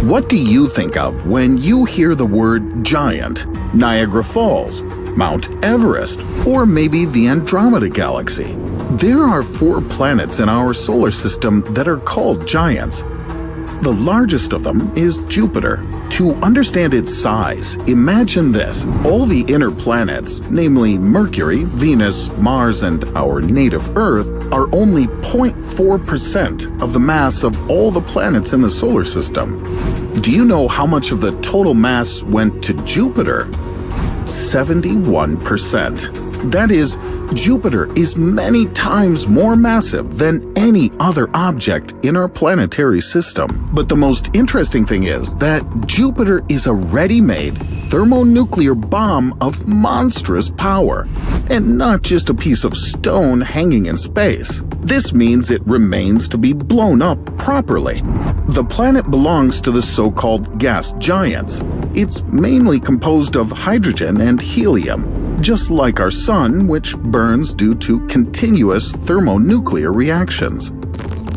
What do you think of when you hear the word giant? Niagara Falls, Mount Everest, or maybe the Andromeda Galaxy? There are 4 planets in our solar system that are called giants. The largest of them is Jupiter. To understand its size, imagine this. All the inner planets, namely Mercury, Venus, Mars, and our native Earth, are only 0.4% of the mass of all the planets in the solar system. Do you know how much of the total mass went to Jupiter? 71%. That is, Jupiter is many times more massive than any other object in our planetary system. But the most interesting thing is that Jupiter is a ready-made thermonuclear bomb of monstrous power, and not just a piece of stone hanging in space. This means it remains to be blown up properly. The planet belongs to the so-called gas giants. It's mainly composed of hydrogen and helium, just like our Sun, which burns due to continuous thermonuclear reactions.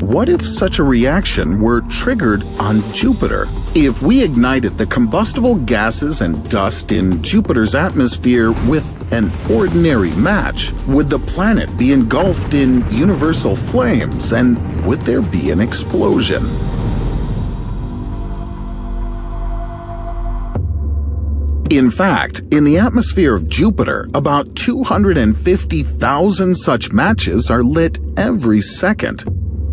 What if such a reaction were triggered on Jupiter? If we ignited the combustible gases and dust in Jupiter's atmosphere with an ordinary match, would the planet be engulfed in universal flames, and would there be an explosion? In fact, in the atmosphere of Jupiter, about 250,000 such matches are lit every second.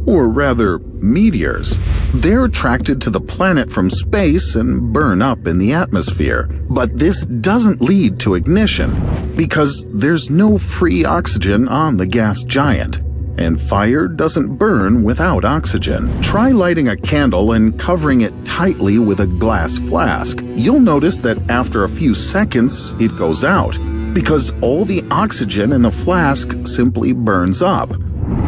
Or rather, meteors. They're attracted to the planet from space and burn up in the atmosphere. But this doesn't lead to ignition, because there's no free oxygen on the gas giant. And fire doesn't burn without oxygen. Try lighting a candle and covering it tightly with a glass flask. You'll notice that after a few seconds, it goes out, because all the oxygen in the flask simply burns up.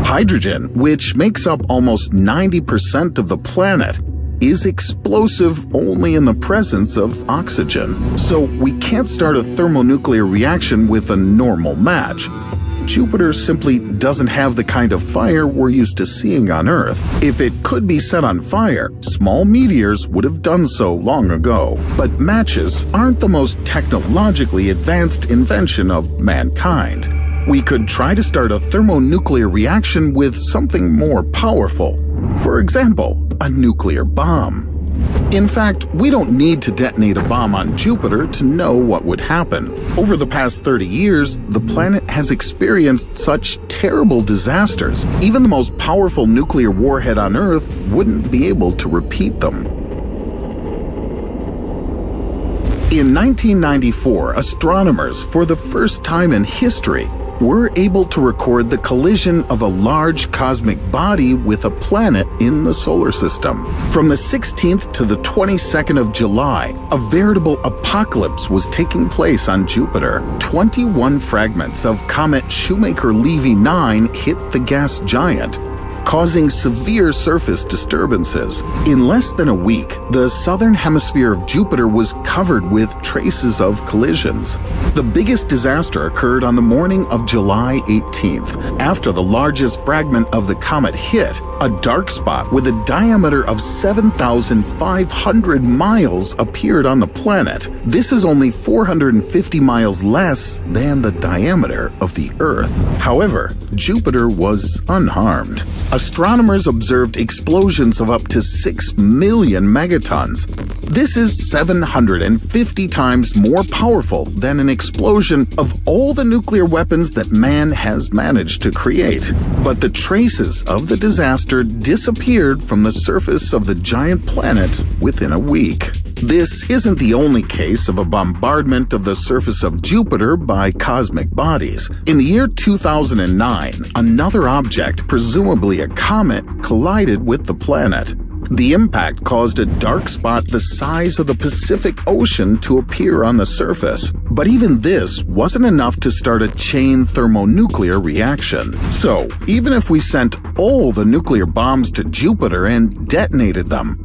Hydrogen, which makes up almost 90% of the planet, is explosive only in the presence of oxygen. So we can't start a thermonuclear reaction with a normal match. Jupiter simply doesn't have the kind of fire we're used to seeing on Earth. If it could be set on fire, small meteors would have done so long ago. But matches aren't the most technologically advanced invention of mankind. We could try to start a thermonuclear reaction with something more powerful. For example, a nuclear bomb. In fact, we don't need to detonate a bomb on Jupiter to know what would happen. Over the past 30 years, the planet has experienced such terrible disasters, even the most powerful nuclear warhead on Earth wouldn't be able to repeat them. In 1994, astronomers, for the first time in history, were able to record the collision of a large cosmic body with a planet in the solar system. From the 16th to the 22nd of July, a veritable apocalypse was taking place on Jupiter. 21 fragments of comet Shoemaker-Levy 9 hit the gas giant, causing severe surface disturbances. In less than a week, the southern hemisphere of Jupiter was covered with traces of collisions. The biggest disaster occurred on the morning of July 18th, after the largest fragment of the comet hit. A dark spot with a diameter of 7,500 miles appeared on the planet. This is only 450 miles less than the diameter of the Earth. However, Jupiter was unharmed. Astronomers observed explosions of up to 6 million megatons. This is 750 times more powerful than an explosion of all the nuclear weapons that man has managed to create. But the traces of the disaster disappeared from the surface of the giant planet within a week. This isn't the only case of a bombardment of the surface of Jupiter by cosmic bodies. In the year 2009, another object, presumably a comet, collided with the planet. The impact caused a dark spot the size of the Pacific Ocean to appear on the surface. But even this wasn't enough to start a chain thermonuclear reaction. So, even if we sent all the nuclear bombs to Jupiter and detonated them,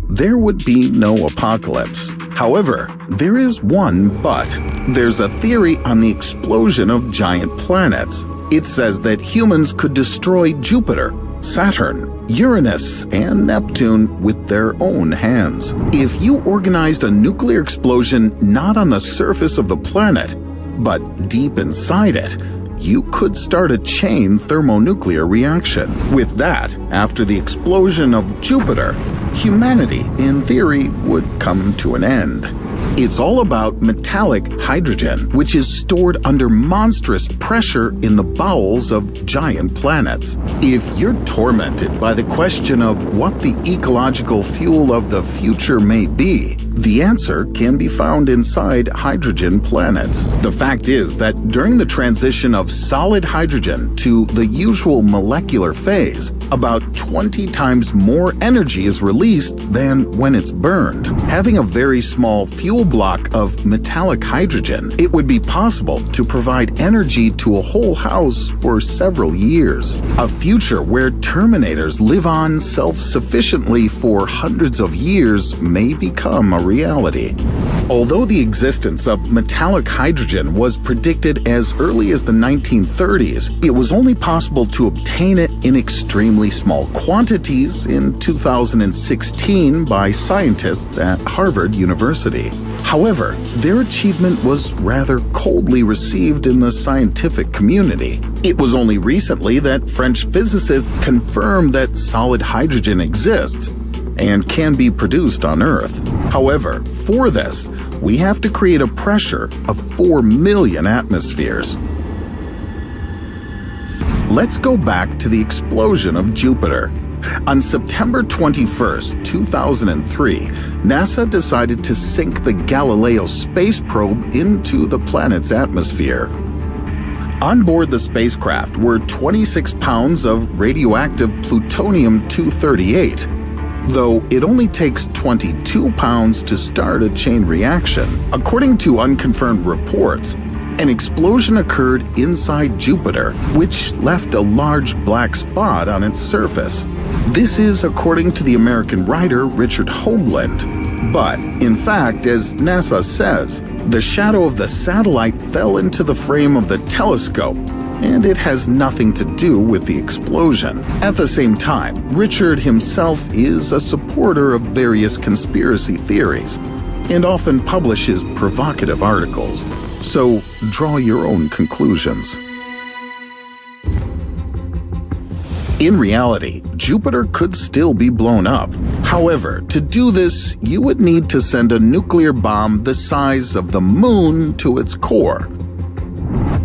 there would be no apocalypse. However, there is one but. There's a theory on the explosion of giant planets. It says that humans could destroy Jupiter, Saturn, Uranus, and Neptune with their own hands. If you organized a nuclear explosion not on the surface of the planet, but deep inside it, you could start a chain thermonuclear reaction. With that, after the explosion of Jupiter, humanity, in theory, would come to an end. It's all about metallic hydrogen, which is stored under monstrous pressure in the bowels of giant planets. If you're tormented by the question of what the ecological fuel of the future may be, the answer can be found inside hydrogen planets. The fact is that during the transition of solid hydrogen to the usual molecular phase, about 20 times more energy is released than when it's burned. Having a very small fuel block of metallic hydrogen, it would be possible to provide energy to a whole house for several years. A future where Terminators live on self-sufficiently for hundreds of years may become a reality. Although the existence of metallic hydrogen was predicted as early as the 1930s, it was only possible to obtain it in extremely small quantities in 2016 by scientists at Harvard University. However, their achievement was rather coldly received in the scientific community. It was only recently that French physicists confirmed that solid hydrogen exists and can be produced on Earth. However, for this, we have to create a pressure of 4 million atmospheres. Let's go back to the explosion of Jupiter. On September 21, 2003, NASA decided to sink the Galileo space probe into the planet's atmosphere. On board the spacecraft were 26 pounds of radioactive plutonium-238, though it only takes 22 pounds to start a chain reaction. According to unconfirmed reports, an explosion occurred inside Jupiter, which left a large black spot on its surface. This is according to the American writer Richard Hoagland. But, in fact, as NASA says, the shadow of the satellite fell into the frame of the telescope, and it has nothing to do with the explosion. At the same time, Richard himself is a supporter of various conspiracy theories, and often publishes provocative articles. So draw your own conclusions. In reality, Jupiter could still be blown up. However, to do this, you would need to send a nuclear bomb the size of the Moon to its core.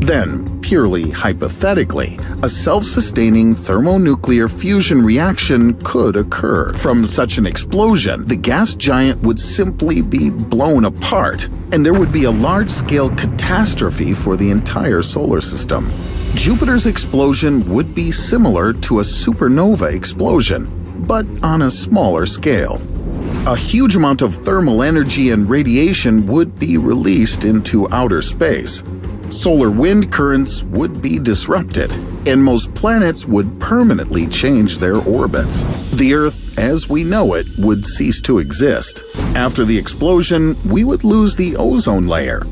Then, purely hypothetically, a self-sustaining thermonuclear fusion reaction could occur. From such an explosion, the gas giant would simply be blown apart, and there would be a large-scale catastrophe for the entire solar system. Jupiter's explosion would be similar to a supernova explosion, but on a smaller scale. A huge amount of thermal energy and radiation would be released into outer space. Solar wind currents would be disrupted, and most planets would permanently change their orbits. The Earth, as we know it, would cease to exist. After the explosion, we would lose the ozone layer,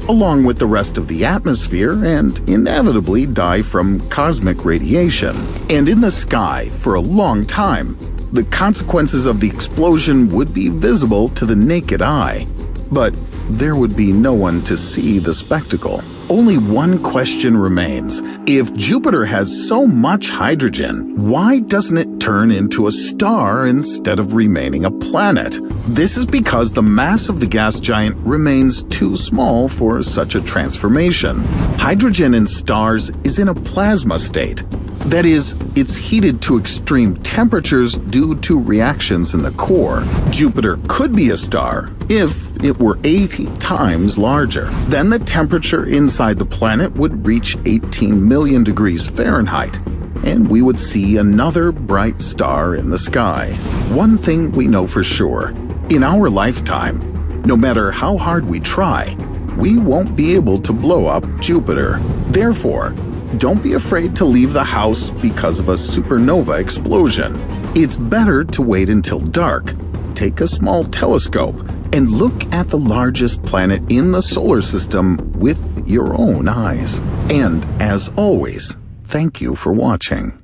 along with the rest of the atmosphere, and inevitably die from cosmic radiation. And in the sky, for a long time, the consequences of the explosion would be visible to the naked eye. But there would be no one to see the spectacle. Only one question remains. If Jupiter has so much hydrogen, why doesn't it turn into a star instead of remaining a planet? This is because the mass of the gas giant remains too small for such a transformation. Hydrogen in stars is in a plasma state. That is, it's heated to extreme temperatures due to reactions in the core. Jupiter could be a star if it were 80 times larger. Then the temperature inside the planet would reach 18 million degrees Fahrenheit, and we would see another bright star in the sky. One thing we know for sure, in our lifetime, no matter how hard we try, we won't be able to blow up Jupiter. Therefore, don't be afraid to leave the house because of a supernova explosion. It's better to wait until dark, take a small telescope, and look at the largest planet in the solar system with your own eyes. And as always, thank you for watching.